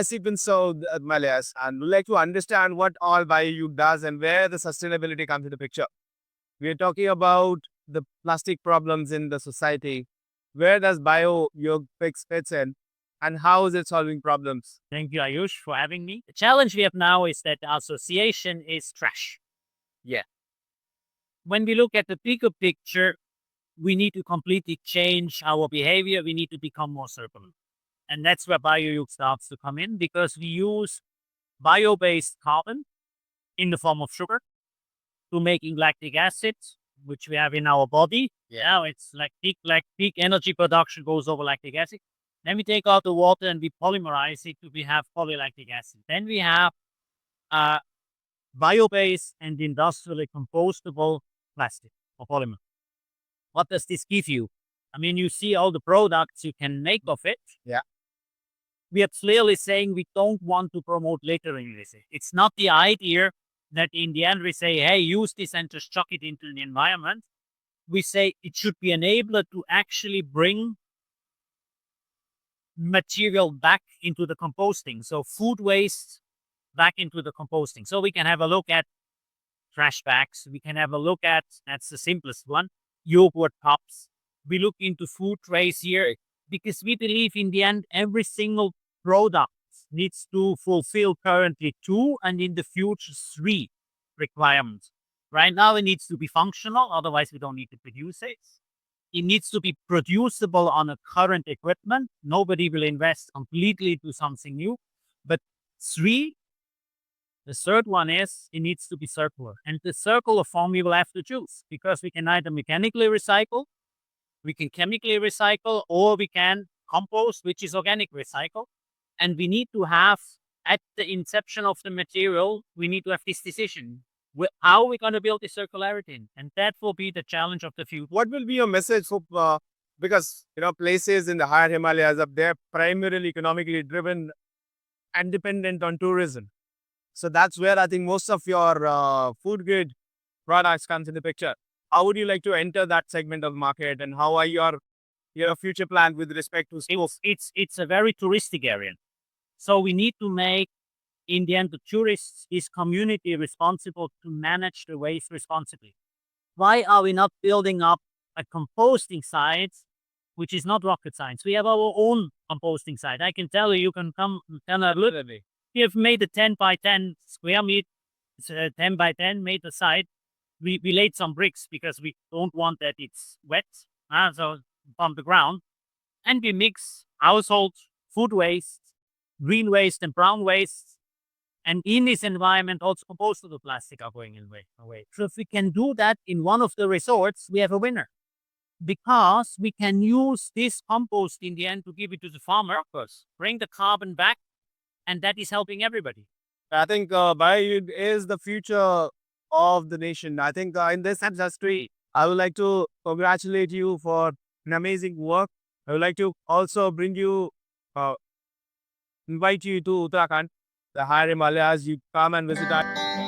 Sequence of the Himalayas and would like to understand what all BIOYUG does and where the sustainability comes into picture. We are talking about the plastic problems in the society. Where does BIOYUG fits in and how is it solving problems? Thank you, Ayush, for having me. The challenge we have now is that the association is trash. Yeah. When we look at the bigger picture, we need to completely change our behavior. We need to become more circular. And that's where BIOYUG starts to come in because we use bio-based carbon in the form of sugar to making lactic acid, which we have in our body. Yeah, it's like peak energy production goes over lactic acid. Then we take out the water and we polymerize it to we have polylactic acid. Then we have bio-based and industrially compostable plastic or polymer. What does this give you? I mean, you see all the products you can make of it. Yeah. We are clearly saying we don't want to promote littering with it. It's not the idea that in the end we say, hey, use this and just chuck it into the environment. We say it should be enabled to actually bring material back into the composting. So food waste back into the composting. So we can have a look at trash bags. We can have a look at, that's the simplest one, yogurt cups. We look into food trays here because we believe in the end, every single product needs to fulfill currently 2 and in the future 3 requirements. Right now, it needs to be functional. Otherwise, we don't need to produce it. It needs to be producible on a current equipment. Nobody will invest completely to something new. But 3, the third one is it needs to be circular. And the circular form we will have to choose because we can either mechanically recycle, we can chemically recycle, or we can compost, which is organic recycle. And we need to have, at the inception of the material, we need to have this decision. How are we going to build this circularity in? And that will be the challenge of the future. What will be your message for, because, places in the higher Himalayas up there primarily economically driven and dependent on tourism. So that's where I think most of your food grade products comes in the picture. How would you like to enter that segment of the market and how are your future plans with respect to schools? It's a very touristic area. So we need to make, in the end, the tourists, this community responsible to manage the waste responsibly. Why are we not building up a composting site, which is not rocket science? We have our own composting site. I can tell you can come and look. We have made a 10 by 10 square meter, 10 by 10 meter site. We laid some bricks because we don't want that it's wet, so from the ground. And we mix household food waste, green waste and brown waste. And in this environment, also compostable plastic are going away. So if we can do that in one of the resorts, we have a winner. Because we can use this compost in the end to give it to the farmer, bring the carbon back, and that is helping everybody. I think BIOYUG is the future of the nation. I think in this industry, I would like to congratulate you for an amazing work. I would like to also invite you to Uttarakhand, the higher Himalayas. You come and visit us.